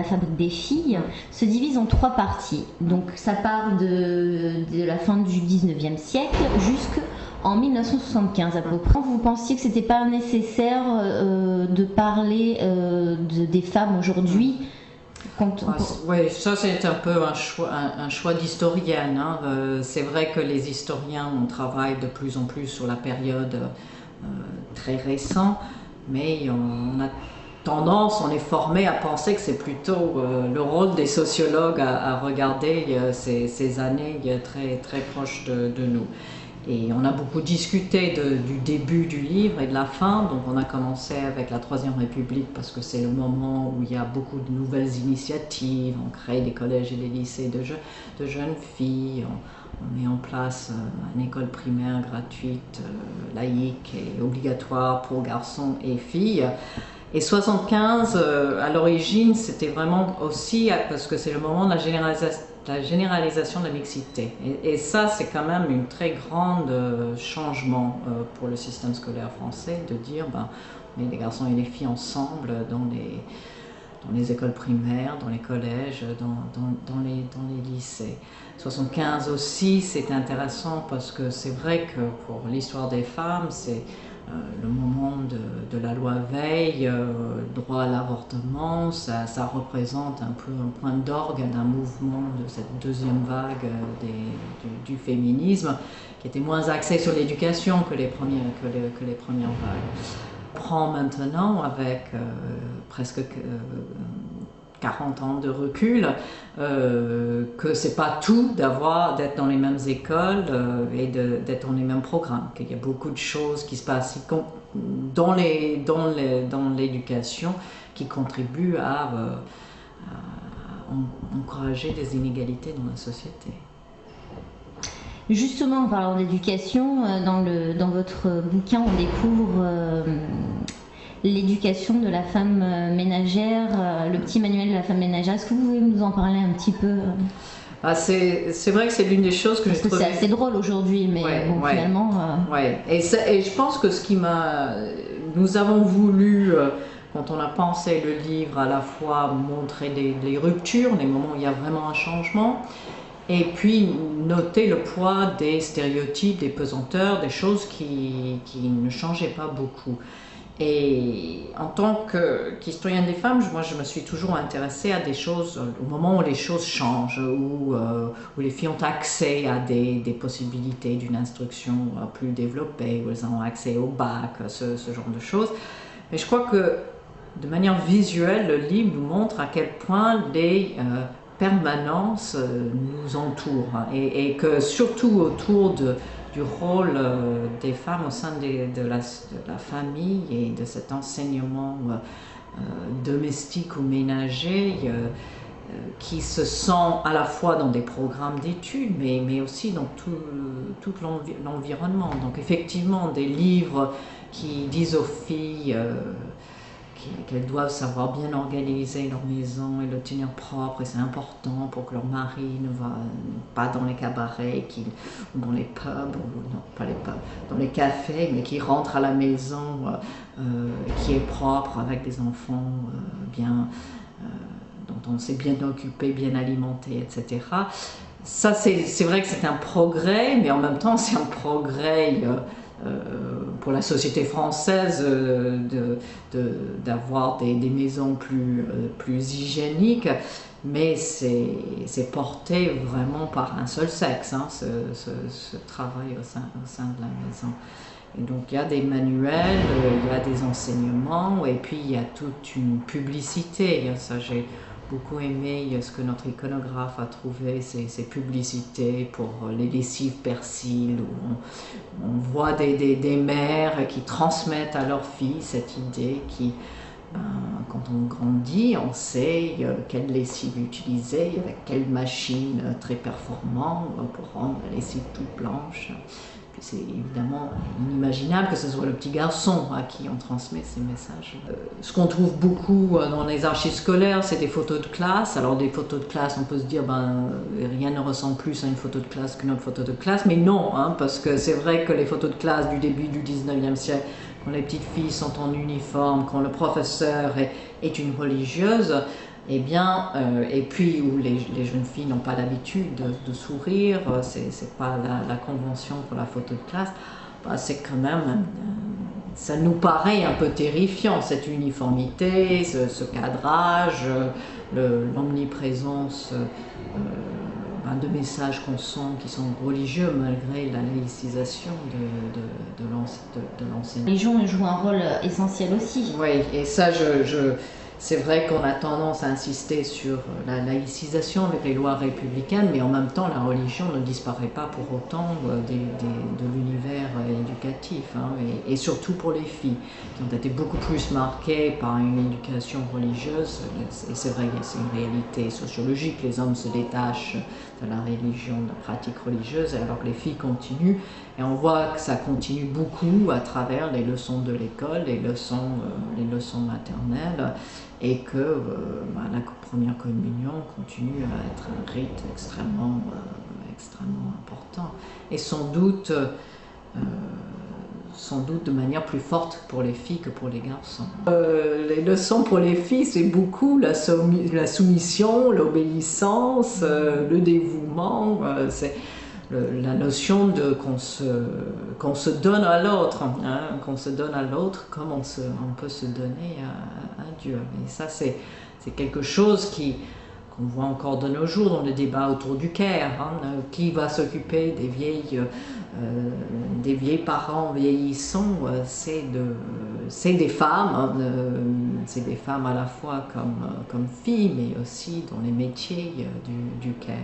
fabrique des filles se divise en 3 parties. Donc ça part de la fin du 19e siècle jusqu'en 1975 à peu près. Vous pensiez que c'était pas nécessaire de parler des femmes aujourd'hui? Oui, ça c'est un peu un choix d'historienne. Hein. C'est vrai que les historiens, on travaille de plus en plus sur la période très récente, mais on a tendance, on est formé à penser que c'est plutôt le rôle des sociologues à regarder ces années très, très proches de nous. Et on a beaucoup discuté du début du livre et de la fin, donc on a commencé avec la Troisième République parce que c'est le moment où il y a beaucoup de nouvelles initiatives, on crée des collèges et des lycées de jeunes filles, on met en place une école primaire gratuite, laïque et obligatoire pour garçons et filles. Et 75, à l'origine, c'était vraiment aussi parce que c'est le moment de la généralisation de la mixité. Et ça, c'est quand même un très grand changement pour le système scolaire français, de dire on met les garçons et les filles ensemble dans les écoles primaires, dans les collèges, dans les lycées. 75 aussi, c'est intéressant parce que c'est vrai que pour l'histoire des femmes, c'est le moment de la loi Veil, droit à l'avortement, ça représente un peu un point d'orgue d'un mouvement de cette deuxième vague du féminisme, qui était moins axé sur l'éducation que les premières vagues. Prend maintenant avec presque 40 ans de recul, que c'est pas tout d'être dans les mêmes écoles et d'être dans les mêmes programmes, qu'il y a beaucoup de choses qui se passent dans l'éducation qui contribuent à encourager des inégalités dans la société. Justement, en parlant d'éducation, dans votre bouquin, on découvre l'éducation de la femme ménagère, le petit manuel de la femme ménagère. Est-ce que vous pouvez nous en parler un petit peu? C'est vrai que c'est l'une des choses que j'ai trouvé... C'est assez drôle aujourd'hui, mais finalement... Et je pense que nous avons voulu, quand on a pensé le livre, à la fois montrer les ruptures, les moments où il y a vraiment un changement, et puis noter le poids des stéréotypes, des pesanteurs, des choses qui ne changeaient pas beaucoup. Et en tant qu'historienne des femmes, moi je me suis toujours intéressée à des choses, au moment où les choses changent, où les filles ont accès à des possibilités d'une instruction plus développée, où elles ont accès au bac, ce genre de choses. Mais je crois que de manière visuelle, le livre nous montre à quel point les permanences nous entourent et que surtout autour du rôle des femmes au sein de la famille et de cet enseignement domestique ou ménager qui se sent à la fois dans des programmes d'études mais aussi dans tout l'environnement. Donc effectivement des livres qui disent aux filles qu'elles doivent savoir bien organiser leur maison et le tenir propre, et c'est important pour que leur mari ne va pas dans les cabarets, ou dans les pubs, ou non, pas les pubs, dans les cafés, mais qui rentre à la maison, qui est propre, avec des enfants dont on s'est bien occupé, bien alimenté, etc. Ça, c'est vrai que c'est un progrès, mais en même temps, c'est un progrès pour la société française d'avoir des maisons plus hygiéniques, mais c'est porté vraiment par un seul sexe, hein, ce travail au sein de la maison. Et donc il y a des manuels, il y a des enseignements, et puis il y a toute une publicité. Ça, j'ai beaucoup aimé ce que notre iconographe a trouvé, ces publicités pour les lessives persil, où on voit des mères qui transmettent à leurs filles cette idée qui, quand on grandit, on sait quelle lessive utiliser, avec quelle machine très performante pour rendre la lessive toute blanche. C'est évidemment inimaginable que ce soit le petit garçon à qui on transmet ces messages. Ce qu'on trouve beaucoup dans les archives scolaires, c'est des photos de classe. Alors des photos de classe, on peut se dire rien ne ressemble plus à une photo de classe qu'une autre photo de classe, mais non, hein, parce que c'est vrai que les photos de classe du début du 19e siècle, quand les petites filles sont en uniforme, quand le professeur est une religieuse, eh bien, et puis où les jeunes filles n'ont pas l'habitude de sourire, c'est pas la convention pour la photo de classe, bah, c'est quand même, ça nous paraît un peu terrifiant, cette uniformité, ce cadrage, l'omniprésence de messages qu'on sent qui sont religieux malgré la laïcisation de l'enseignement. Les religions jouent un rôle essentiel aussi. Oui, et ça, c'est vrai qu'on a tendance à insister sur la laïcisation avec les lois républicaines, mais en même temps, la religion ne disparaît pas pour autant de l'univers éducatif, hein, et surtout pour les filles, qui ont été beaucoup plus marquées par une éducation religieuse. Et c'est vrai, c'est une réalité sociologique, les hommes se détachent de la religion, de la pratique religieuse, alors que les filles continuent, et on voit que ça continue beaucoup à travers les leçons de l'école, les leçons maternelles, et que la première communion continue à être un rite extrêmement important, et sans doute de manière plus forte pour les filles que pour les garçons. Les leçons pour les filles, c'est beaucoup la soumission, l'obéissance, le dévouement, c'est la notion qu'on se donne à l'autre, hein, qu'on se donne à l'autre comme on peut se donner à Dieu. Et ça, c'est quelque chose qu'on voit encore de nos jours dans le débat autour du Caire, hein, qui va s'occuper des vieilles parents vieillissants, c'est des femmes, hein, c'est des femmes à la fois comme filles, mais aussi dans les métiers du Caire.